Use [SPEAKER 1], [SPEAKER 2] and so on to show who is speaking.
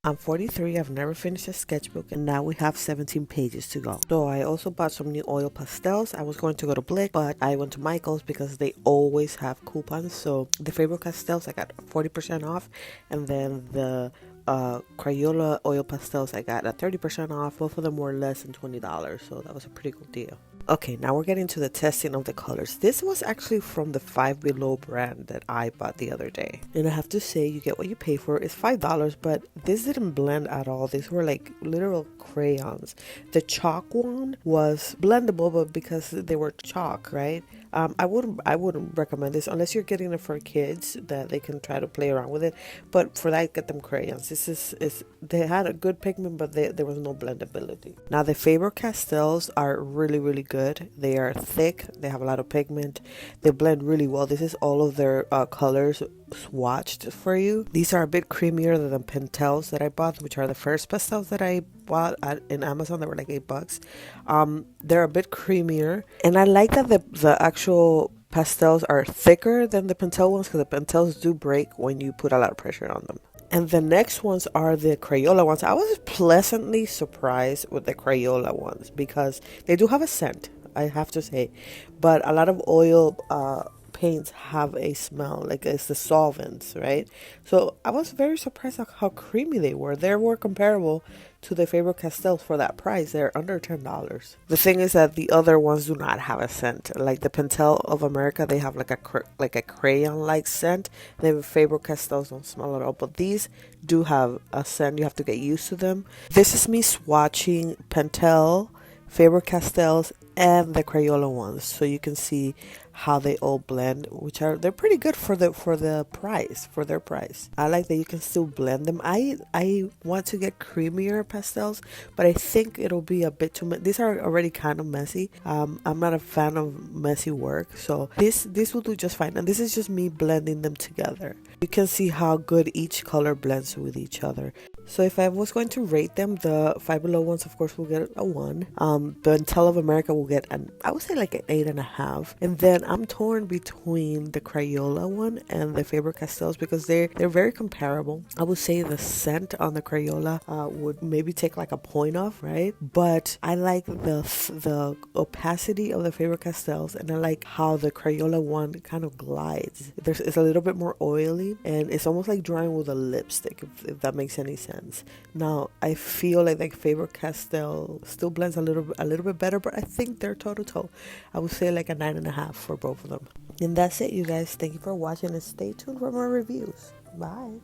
[SPEAKER 1] I'm 43, I've never finished a sketchbook, and now we have 17 pages to go. So I also bought some new oil pastels. I was going to go to Blick, but I went to Michael's because they always have coupons. So the Faber-Castells, I got 40% off, and then the Crayola oil pastels, I got a 30% off. Both of them were less than $20, so that was a pretty good deal. Okay, now we're getting to the testing of the colors. This was actually from the Five Below brand that I bought the other day. And I have to say, you get what you pay for. It's $5, but this didn't blend at all. These were like literal crayons. The chalk one was blendable, but because they were chalk, right? I wouldn't recommend this unless you're getting it for kids that they can try to play around with it. But for that, get them crayons. This is they had a good pigment, but there was no blendability. Now the Faber-Castells are really good. They are thick. They have a lot of pigment. They blend really well. This is all of their colors swatched for you. These are a bit creamier than the Pentels that I bought, which are the first pastels that I bought in Amazon. They were like $8. They're a bit creamier, and I like that the actual pastels are thicker than the Pentel ones, because the Pentels do break when you put a lot of pressure on them. And the next ones are the Crayola ones. I was pleasantly surprised with the Crayola ones because they do have a scent, I have to say, but a lot of oil paints have a smell, like it's the solvents, right? So I was very surprised at how creamy they were. They were comparable to the Faber-Castell for that price. They're under $10. The thing is that the other ones do not have a scent. Like the Pentel of America, they have like a crayon-like scent. The Faber-Castells don't smell at all, but these do have a scent. You have to get used to them. This is me swatching Pentel, Faber-Castells, and the Crayola ones, so you can see how they all blend, they're pretty good for their price. I like that you can still blend them. I want to get creamier pastels, but I think it'll be a bit too much. These are already kind of messy. I'm not a fan of messy work, so this will do just fine. And this is just me blending them together. You can see how good each color blends with each other. So if I was going to rate them, the Five Below ones, of course, will get a 1. The Pentel of America will get I would say like an 8.5. And then I'm torn between the Crayola one and the Faber-Castells because they're very comparable. I would say the scent on the Crayola would maybe take like a point off, right? But I like the opacity of the Faber-Castells, and I like how the Crayola one kind of glides. It's a little bit more oily, and it's almost like drawing with a lipstick, if that makes any sense. Now I feel like Faber-Castell still blends a little bit better, but I think they're toe-to-toe. I would say like a 9.5 for both of them. And that's it, you guys. Thank you for watching, and stay tuned for more reviews. Bye.